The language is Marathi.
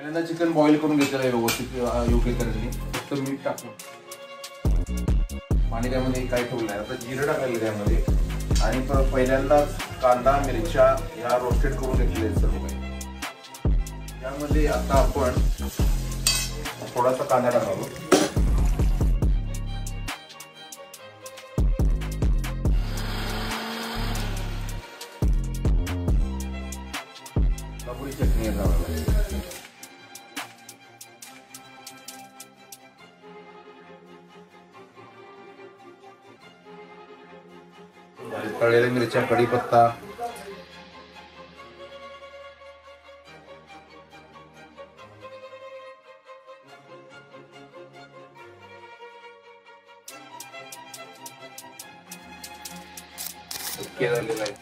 पहिल्यांदा चिकन बॉईल करून घेतलेलं आहे व्यवस्थित योग्य तऱ्हेने. तर मीठ टाकून पाणी त्यामध्ये काय ठेवलं आहे. आता जिरं टाकायला त्यामध्ये आणि पहिल्यांदाच कांदा मिरच्या ह्या रोस्टेड करून घेतलेले आहेत सर्व काही. त्यामध्ये आता आपण थोडासा कांदा टाकावं. काबुली चटणी तळलेल्या मिरच्या, कढीपत्ता, झालेला आहे.